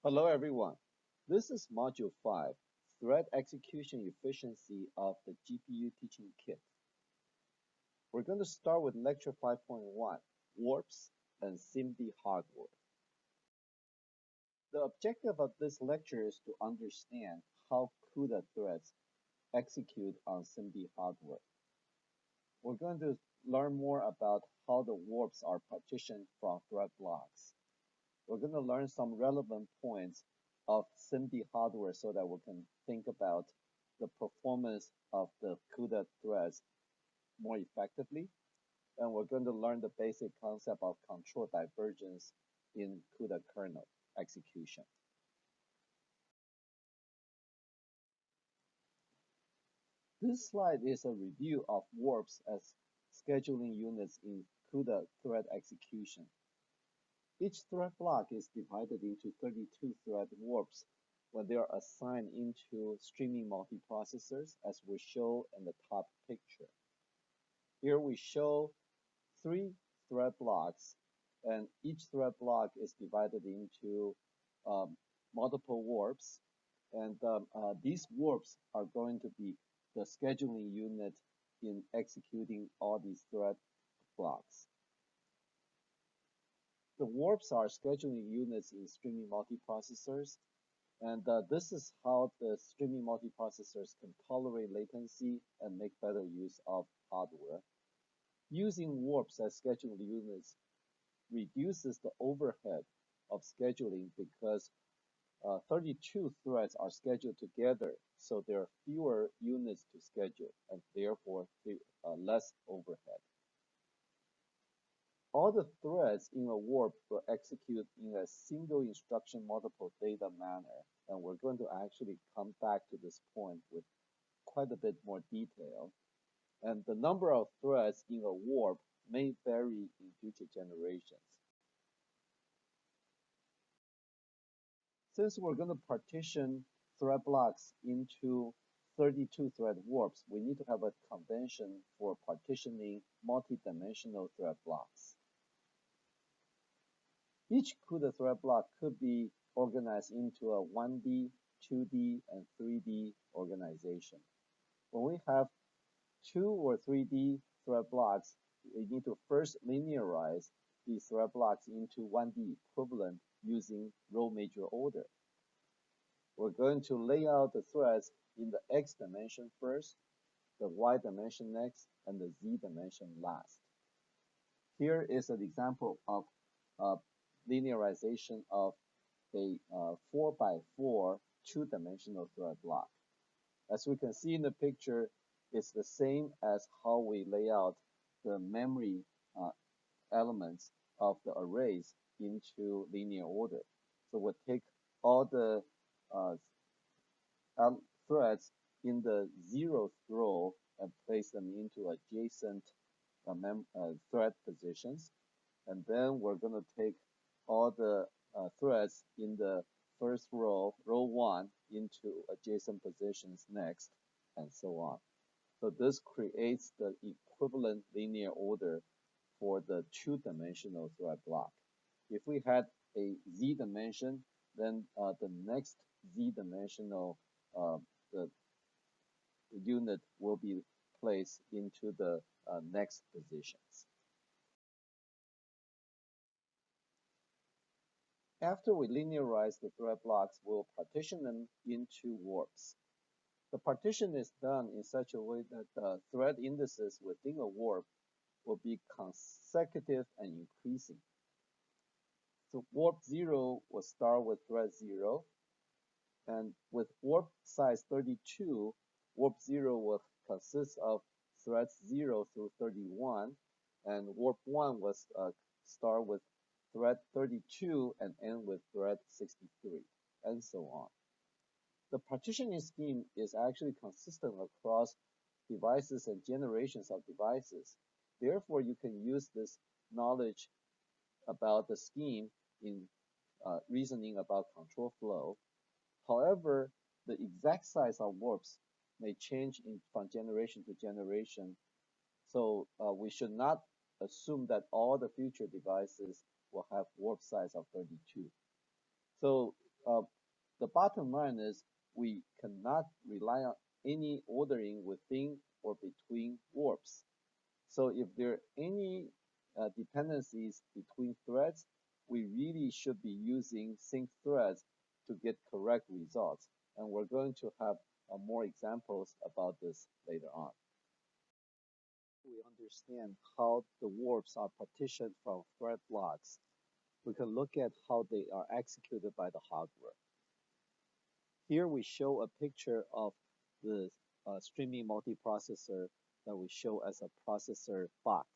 Hello everyone. This is Module 5, Thread Execution Efficiency of the GPU Teaching Kit. We're going to start with Lecture 5.1, Warps and SIMD Hardware. The objective of this lecture is to understand how CUDA threads execute on SIMD hardware. We're going to learn more about how the warps are partitioned from thread blocks. We're going to learn some relevant points of SIMD hardware so that we can think about the performance of the CUDA threads more effectively. And we're going to learn the basic concept of control divergence in CUDA kernel execution. This slide is a review of warps as scheduling units in CUDA thread execution. Each thread block is divided into 32 thread warps when they are assigned into streaming multiprocessors, as we show in the top picture. Here we show 3 thread blocks, and each thread block is divided into multiple warps, and these warps are going to be the scheduling unit in executing all these thread blocks. The warps are scheduling units in streaming multiprocessors, and this is how the streaming multiprocessors can tolerate latency and make better use of hardware. Using warps as scheduled units reduces the overhead of scheduling because 32 threads are scheduled together, so there are fewer units to schedule and therefore less overhead. All the threads in a warp will execute in a single instruction multiple data manner, and we're going to actually come back to this point with quite a bit more detail. And the number of threads in a warp may vary in future generations. Since we're going to partition thread blocks into 32 thread warps, we need to have a convention for partitioning multi-dimensional thread blocks. Each CUDA thread block could be organized into a 1D, 2D, and 3D organization. When we have 2 or 3D thread blocks, we need to first linearize these thread blocks into 1D equivalent using row major order. We're going to lay out the threads in the X dimension first, the Y dimension next, and the Z dimension last. Here is an example of linearization of a 4x4 two-dimensional thread block. As we can see in the picture, it's the same as how we lay out the memory elements of the arrays into linear order. So we'll take all the threads in the 0th row and place them into adjacent thread positions. And then we're going to take all the threads in the first row, row 1, into adjacent positions next, and so on. So this creates the equivalent linear order for the two-dimensional thread block. If we had a Z dimension, then the next Z dimensional the unit will be placed into the next positions. After we linearize the thread blocks, we'll partition them into warps. The partition is done in such a way that the thread indices within a warp will be consecutive and increasing. So warp 0 will start with thread 0, and with warp size 32, warp 0 will consist of threads 0 through 31, and warp 1 will start with thread 32 and end with thread 63, and so on. The partitioning scheme is actually consistent across devices and generations of devices. Therefore, you can use this knowledge about the scheme in reasoning about control flow. However, the exact size of warps may change from generation to generation. So we should not assume that all the future devices will have warp size of 32. So uh, the bottom line is we cannot rely on any ordering within or between warps. So if there are any dependencies between threads, we really should be using sync threads to get correct results. And we're going to have more examples about this later on. We understand how the warps are partitioned from thread blocks. We can look at how they are executed by the hardware. Here we show a picture of the streaming multiprocessor that we show as a processor box.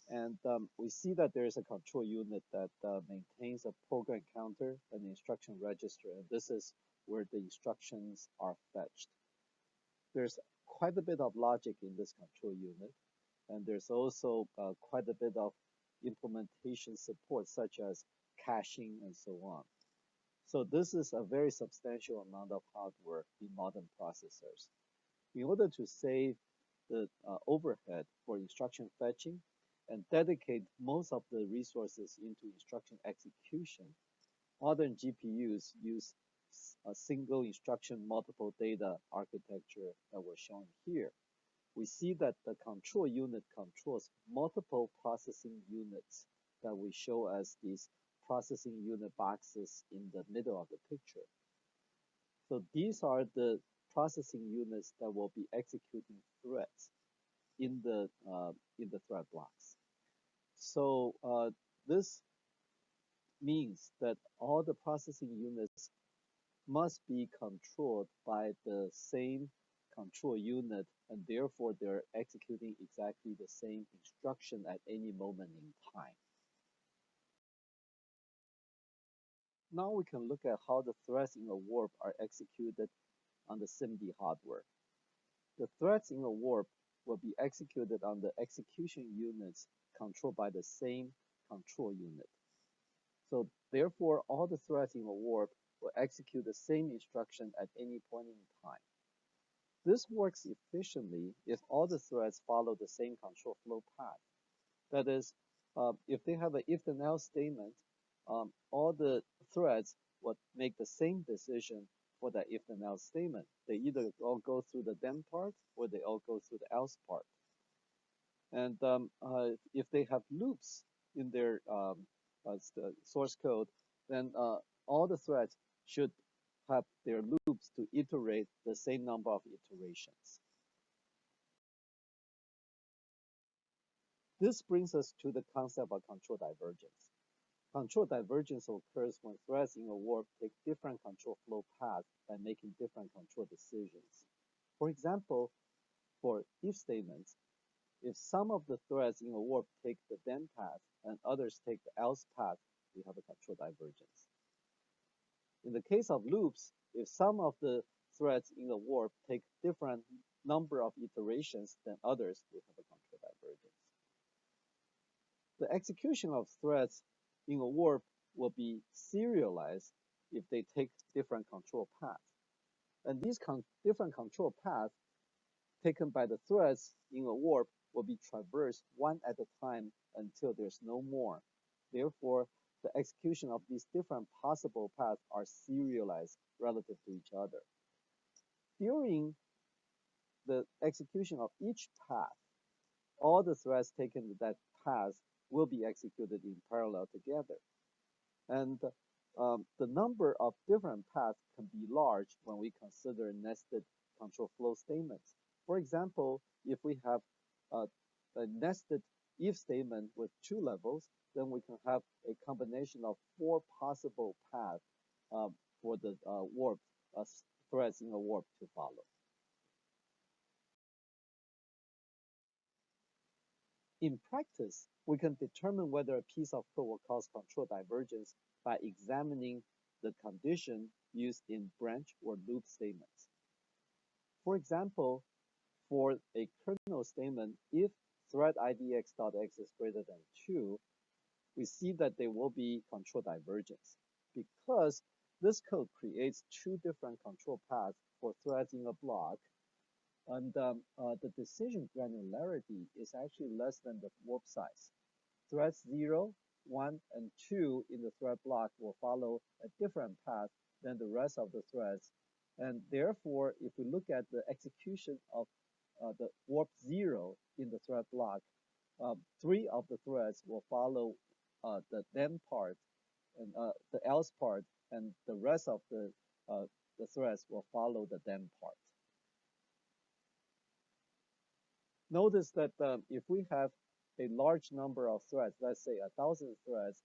And we see that there is a control unit that maintains a program counter and instruction register, and this is where the instructions are fetched. There's quite a bit of logic in this control unit, and there's also quite a bit of implementation support, such as caching and so on. So this is a very substantial amount of hardware in modern processors. In order to save the overhead for instruction fetching and dedicate most of the resources into instruction execution, modern GPUs use a single instruction multiple data architecture that we're showing here. We see that the control unit controls multiple processing units that we show as these processing unit boxes in the middle of the picture. So these are the processing units that will be executing threads in the thread blocks. So this means that all the processing units must be controlled by the same control unit, and therefore they're executing exactly the same instruction at any moment in time. Now we can look at how the threads in a warp are executed on the SIMD hardware. The threads in a warp will be executed on the execution units controlled by the same control unit. So therefore, all the threads in a warp will execute the same instruction at any point in time. This works efficiently if all the threads follow the same control flow path. That is, if they have an if then else statement, all the threads would make the same decision for that if then else statement. They either all go through the then part or they all go through the else part. And if they have loops in their source code, then all the threads should have their loops to iterate the same number of iterations. This brings us to the concept of control divergence. Control divergence occurs when threads in a warp take different control flow paths by making different control decisions. For example, for if statements, if some of the threads in a warp take the then path and others take the else path, we have a control divergence. In the case of loops, if some of the threads in a warp take different number of iterations than others, we have a control divergence. The execution of threads in a warp will be serialized if they take different control paths. And these different control paths taken by the threads in a warp will be traversed one at a time until there's no more. Therefore, the execution of these different possible paths are serialized relative to each other. During the execution of each path, all the threads taken in that path will be executed in parallel together. And the number of different paths can be large when we consider nested control flow statements. For example, if we have a nested if statement with 2 levels, then we can have a combination of 4 possible paths for the warp threads in a warp to follow. In practice, we can determine whether a piece of code will cause control divergence by examining the condition used in branch or loop statements. For example, for a kernel statement, if thread idx.x is greater than 2, we see that there will be control divergence because this code creates 2 different control paths for threads in a block, and the decision granularity is actually less than the warp size. Thread 0 1, and 2 in the thread block will follow a different path than the rest of the threads. And therefore, if we look at the execution of the warp 0 in the thread block, 3 of the threads will follow the then part and the else part, and the rest of the threads will follow the then part. Notice that if we have a large number of threads, let's say 1,000 threads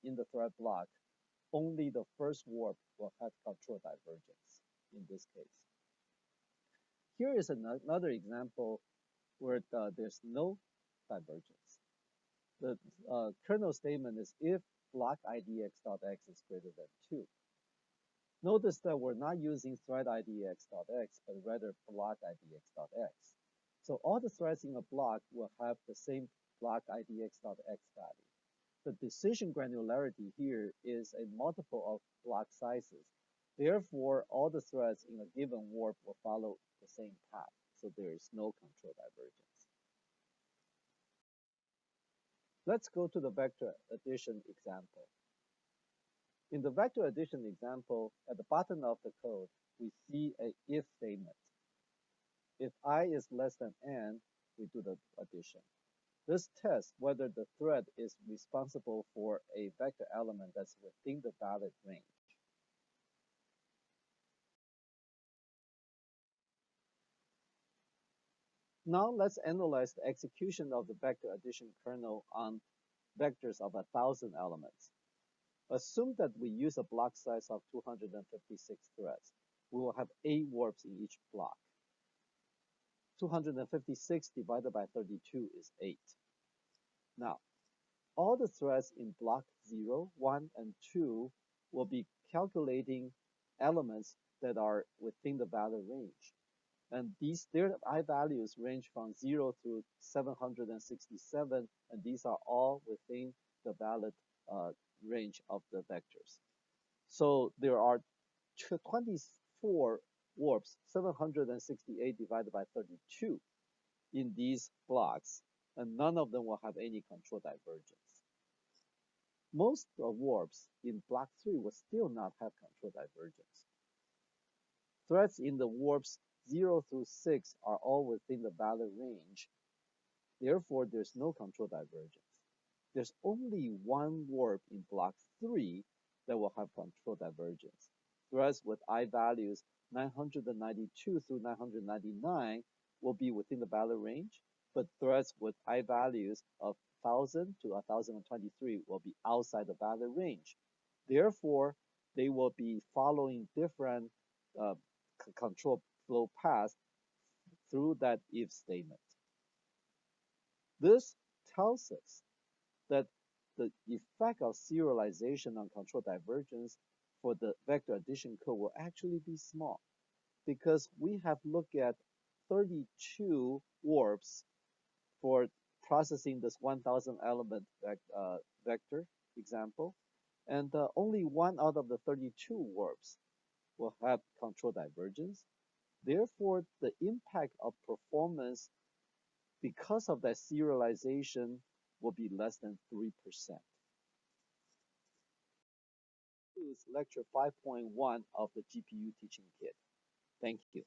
in the thread block, only the first warp will have control divergence in this case. Here is another example where there's no divergence. The kernel statement is if block idx.x is greater than 2. Notice that we're not using thread idx.x, but rather block idx.x. So all the threads in a block will have the same block idx.x value. The decision granularity here is a multiple of block sizes. Therefore, all the threads in a given warp will follow the same path, so there is no control divergence. Let's go to the vector addition example. In the vector addition example, at the bottom of the code, we see a if statement. If I is less than n, we do the addition. This tests whether the thread is responsible for a vector element that's within the valid range. Now let's analyze the execution of the vector addition kernel on vectors of 1,000 elements. Assume that we use a block size of 256 threads. We will have 8 warps in each block. 256 divided by 32 is 8. Now, all the threads in block 0, 1, and 2 will be calculating elements that are within the valid range. And their I values range from 0 through 767, and these are all within the valid range of the vectors. So there are 24 warps, 768 divided by 32 in these blocks, and none of them will have any control divergence. Most warps in block 3 will still not have control divergence. Threads in the warps 0 through 6 are all within the valid range. Therefore, there's no control divergence. There's only one warp in block 3 that will have control divergence. Threads with I values 992 through 999 will be within the valid range, but threads with I values of 1,000 to 1,023 will be outside the valid range. Therefore, they will be following different control flow paths through that if statement. This tells us that the effect of serialization on control divergence for the vector addition code will actually be small, because we have looked at 32 warps for processing this 1,000 element vector example, and only one out of the 32 warps will have control divergence. Therefore, the impact of performance because of that serialization will be less than 3%. This is lecture 5.1 of the GPU teaching kit. Thank you.